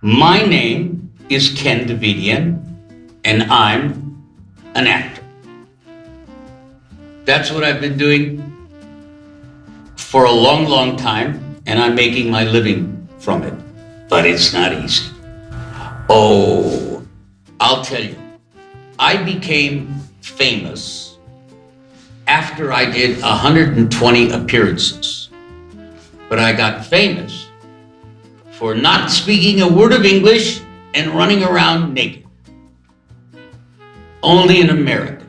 My name is Ken Davitian, and I'm an actor. That's what I've been doing for a long, long time, and I'm making my living from it. But it's not easy. Oh, I'll tell you, I became famous after I did 120 appearances. But I got famous for not speaking a word of English and running around naked. Only in America.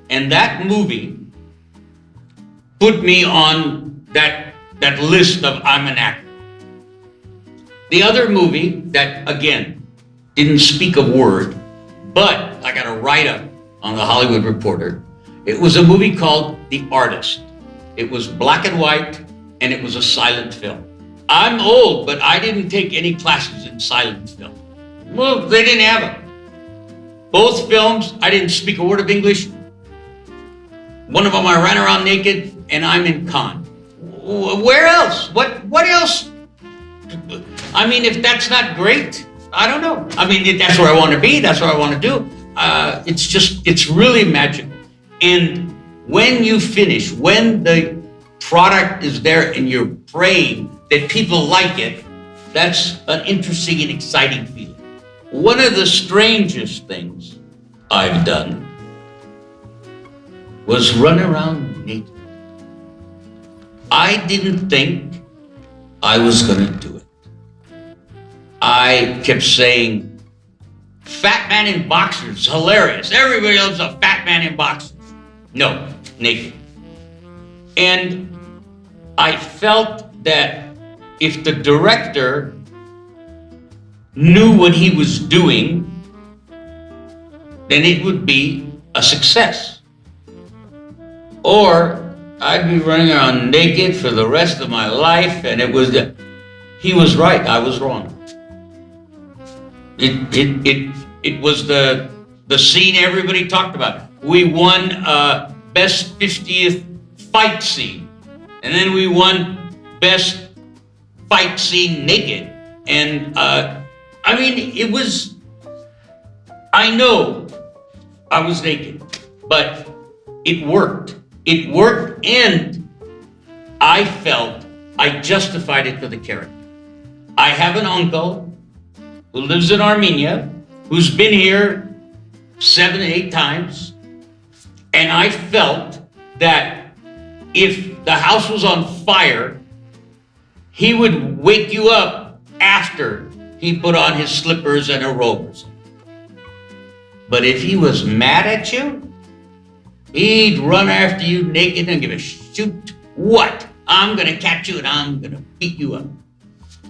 And that movie put me on that list of I'm an actor. The other movie that, again, didn't speak a word, but I got a write-up on the Hollywood Reporter. It was a movie called The Artist. It was black and white, and it was a silent film. I'm old, but I didn't take any classes in silent film. Well, they didn't have them. Both films, I didn't speak a word of English. One of them I ran around naked, and I'm in con. Where else? What else? I mean, if that's not great, I don't know. I mean, that's where I want to be. That's what I want to do. It's really magical. And when you finish, when the product is there and you're praying that people like it, that's an interesting and exciting feeling. One of the strangest things I've done was run around naked. I didn't think I was gonna do it. I kept saying, fat man in boxers, hilarious. Everybody loves a fat man in boxers. No, naked. And I felt that if the director knew what he was doing, then it would be a success. Or I'd be running around naked for the rest of my life, and he was right, I was wrong. It was the scene everybody talked about. We won best 50th fight scene, and then we won best fight scene naked. And I mean, it was, I know I was naked, but it worked. It worked, and I felt I justified it for the character. I have an uncle who lives in Armenia, who's been here 7 or 8 times, and I felt that if the house was on fire, he would wake you up after he put on his slippers and a robe or something. But if he was mad at you, he'd run after you naked and give a shoot. What? I'm gonna catch you and I'm gonna beat you up.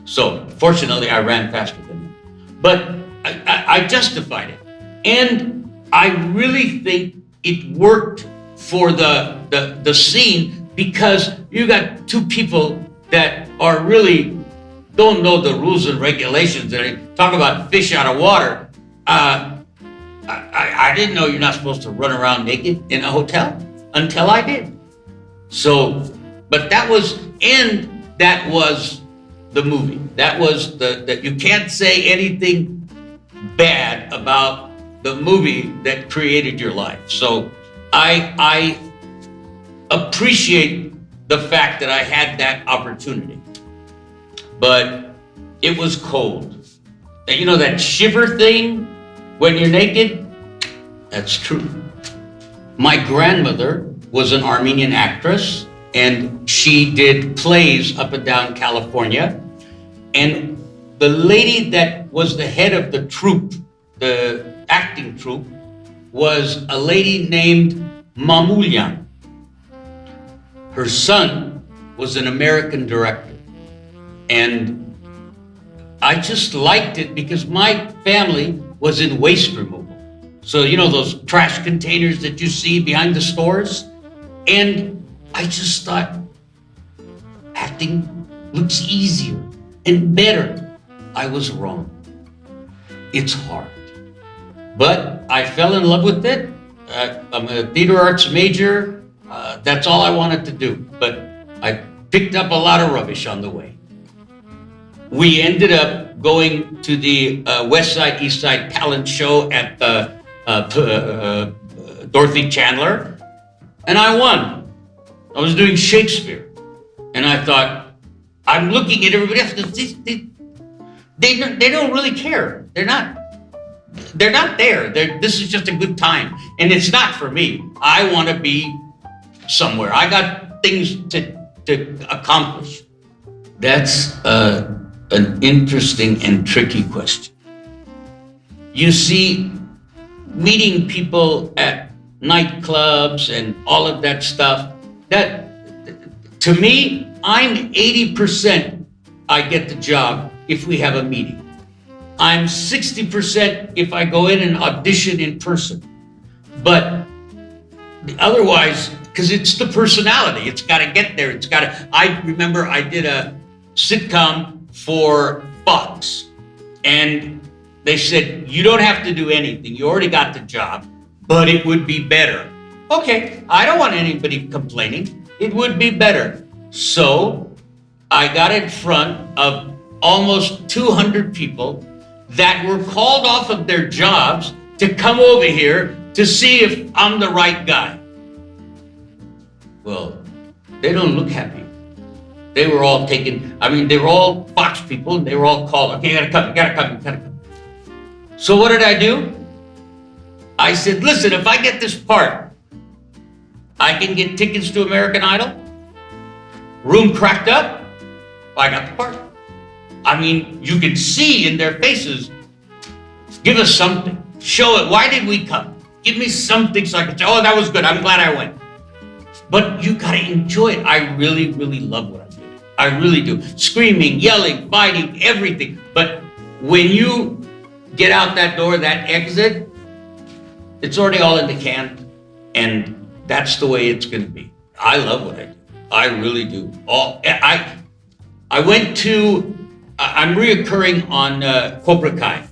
So fortunately, I ran faster than him. But I justified it. And I really think it worked for the scene, because you got two people that are really don't know the rules and regulations. They talk about fish out of water. I didn't know you're not supposed to run around naked in a hotel until I did. So, but that was the movie. That was that you can't say anything bad about the movie that created your life. So I appreciate the fact that I had that opportunity. But it was cold. And you know that shiver thing when you're naked? That's true. My grandmother was an Armenian actress, and she did plays up and down California. And the lady that was the head of the troupe, the acting troupe, was a lady named Mamulyan. Her son was an American director. And I just liked it because my family was in waste removal. So, you know, those trash containers that you see behind the stores? And I just thought acting looks easier and better. I was wrong. It's hard. But I fell in love with it. I'm a theater arts major. That's all I wanted to do. But I picked up a lot of rubbish on the way. We ended up going to the West Side, East Side talent show at Dorothy Chandler, and I won. I was doing Shakespeare, and I thought, I'm looking at everybody else. They don't really care. They're not there. This is just a good time, and it's not for me. I want to be somewhere. I got things to accomplish. That's an interesting and tricky question. You see, meeting people at nightclubs and all of that stuff, that to me, I'm 80% I get the job if we have a meeting. I'm 60% if I go in and audition in person. But otherwise, because it's the personality, it's got to get there. I remember I did a sitcom for Fox, and they said, you don't have to do anything. You already got the job, but it would be better. Okay, I don't want anybody complaining. It would be better. So I got in front of almost 200 people that were called off of their jobs to come over here to see if I'm the right guy. Well, they don't look happy. They were all they were all Fox people, and they were all called, okay, you gotta come. So what did I do? I said, listen, if I get this part, I can get tickets to American Idol, room cracked up, I got the part. I mean, you can see in their faces, give us something, show it, why did we come? Give me something so I can say, oh, that was good, I'm glad I went. But you gotta enjoy it. I really, really love what I do. I really do. Screaming, yelling, fighting, everything. But when you get out that door, that exit, it's already all in the can. And that's the way it's gonna be. I love what I do. I really do. I'm reoccurring on Cobra Kai.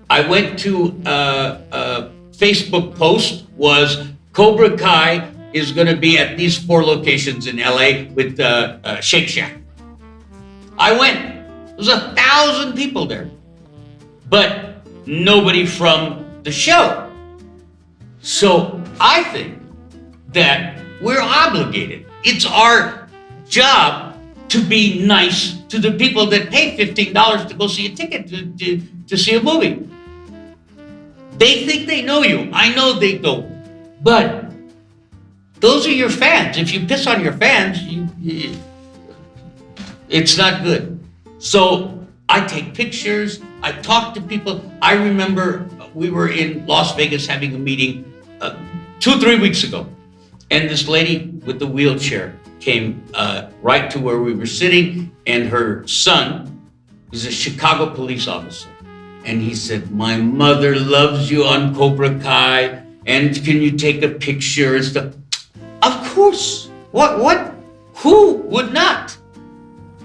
I went to a Facebook post was Cobra Kai is going to be at these 4 locations in LA with Shake Shack. I went. There was 1,000 people there, but nobody from the show. So I think that we're obligated. It's our job to be nice to the people that pay $15 to go see a ticket to see a movie. They think they know you. I know they don't. But those are your fans. If you piss on your fans, it's not good. So I take pictures. I talk to people. I remember we were in Las Vegas having a meeting 2-3 weeks ago. And this lady with the wheelchair came right to where we were sitting, and her son is a Chicago police officer. And he said, my mother loves you on Cobra Kai, and can you take a picture and stuff? Of course. What? Who would not?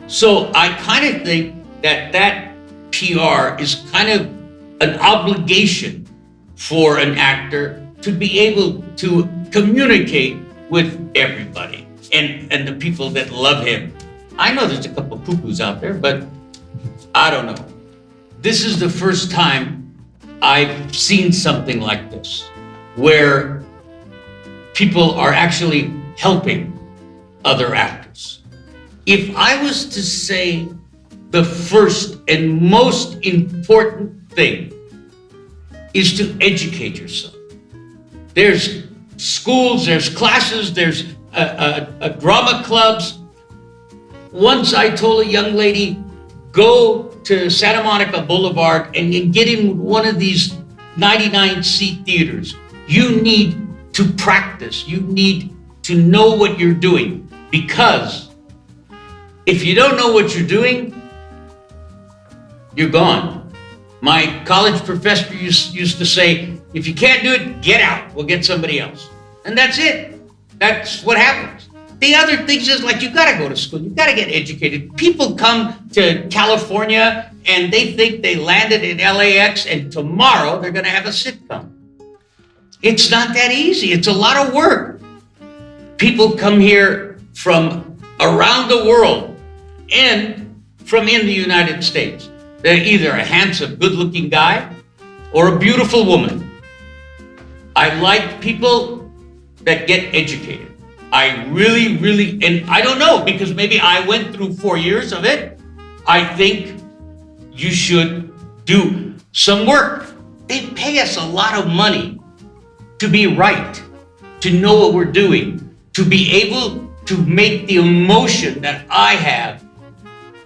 So I kind of think that PR is kind of an obligation for an actor to be able to communicate with everybody and the people that love him. I know there's a couple of cuckoos out there, but I don't know. This is the first time I've seen something like this, where people are actually helping other actors. If I was to say the first and most important thing is to educate yourself. There's schools, there's classes, there's drama clubs. Once I told a young lady, go to Santa Monica Boulevard and get in one of these 99-seat theaters. You need to practice. You need to know what you're doing, because if you don't know what you're doing, you're gone. My college professor used to say, if you can't do it, get out. We'll get somebody else. And that's it. That's what happens. The other things is like, you gotta go to school. You gotta get educated. People come to California and they think they landed in LAX and tomorrow they're gonna have a sitcom. It's not that easy. It's a lot of work. People come here from around the world and from in the United States. They're either a handsome, good-looking guy or a beautiful woman. I like people that get educated. I really, and I don't know, because maybe I went through 4 years of it. I think you should do some work. They pay us a lot of money to be right, to know what we're doing, to be able to make the emotion that I have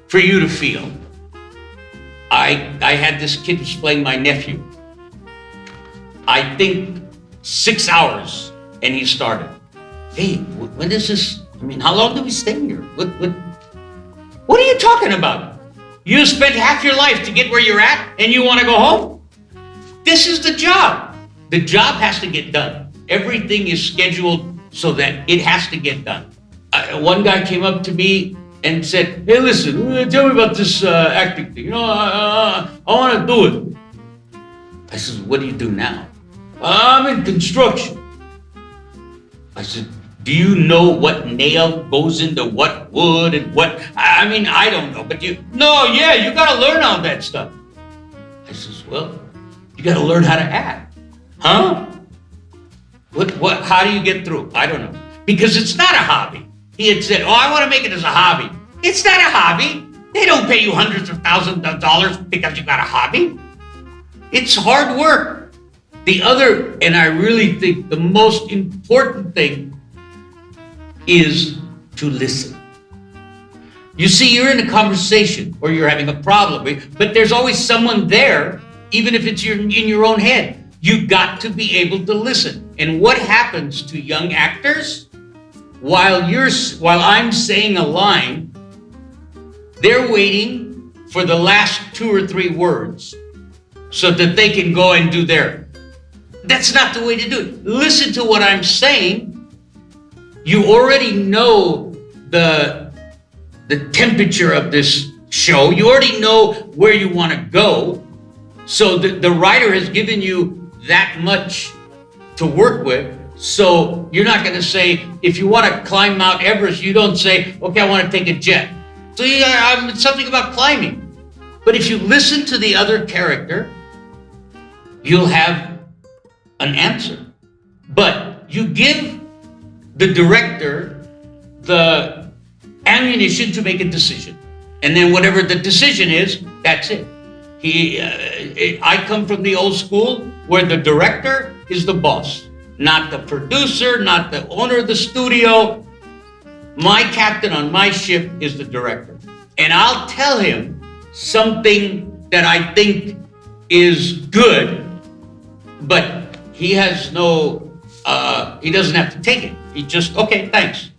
for you to feel. I had this kid who's playing my nephew. I think 6 hours, and he started. Hey, when is this? I mean, how long do we stay here? What are you talking about? You spent half your life to get where you're at, and you want to go home? This is the job. The job has to get done. Everything is scheduled so that it has to get done. One guy came up to me and said, hey, listen, tell me about this acting thing. I want to do it. I said, what do you do now? I'm in construction. I said, do you know what nail goes into what wood and what? I mean, I don't know, but you got to learn all that stuff. I says, well, you got to learn how to act. Huh? How do you get through? I don't know. Because it's not a hobby. He had said, I want to make it as a hobby. It's not a hobby. They don't pay you hundreds of thousands of dollars because you got a hobby. It's hard work. The other, and I really think the most important thing is to listen. You see, you're in a conversation or you're having a problem, but there's always someone there, even if it's in your own head. You got to be able to listen. And what happens to young actors? While I'm saying a line, they're waiting for the last 2 or 3 words so that they can go and do their. That's not the way to do it. Listen to what I'm saying. You already know the temperature of this show. You already know where you want to go. So the writer has given you that much to work with. So you're not going to say, if you want to climb Mount Everest, you don't say, okay, I want to take a jet. So it's something about climbing. But if you listen to the other character, you'll have an answer. But you give the director the ammunition to make a decision. And then whatever the decision is, that's it. I come from the old school where the director is the boss. Not the producer, not the owner of the studio. My captain on my ship is the director. And I'll tell him something that I think is good, but he has he doesn't have to take it. He just, okay, thanks.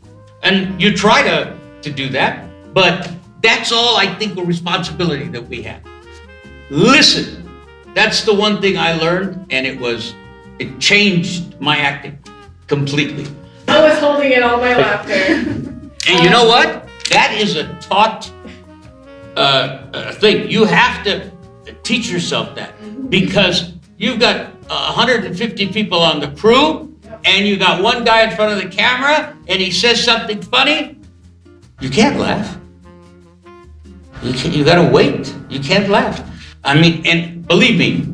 And you try to do that, but that's all I think a responsibility that we have. Listen. That's the one thing I learned, and it changed my acting completely. I was holding in all my laughter. And you know what? That is a taught thing. You have to teach yourself that, because you've got 150 people on the crew, and you got one guy in front of the camera, and he says something funny. You can't laugh. You got to wait. You can't laugh. I mean, and believe me,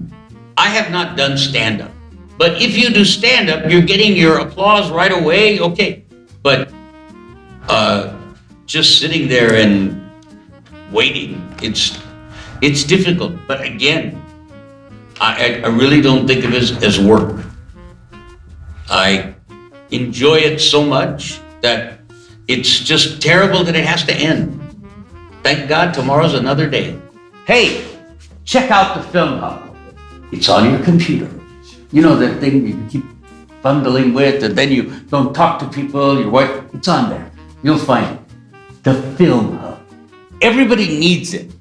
I have not done stand-up. But if you do stand-up, you're getting your applause right away, okay. But just sitting there and waiting, it's difficult. But again, I really don't think of it as work. I enjoy it so much that it's just terrible that it has to end. Thank God tomorrow's another day. Hey, check out the Film Hub. It's on your computer. You know that thing you keep bundling with, and then you don't talk to people, your wife, it's on there. You'll find it. The Film Hub. Everybody needs it.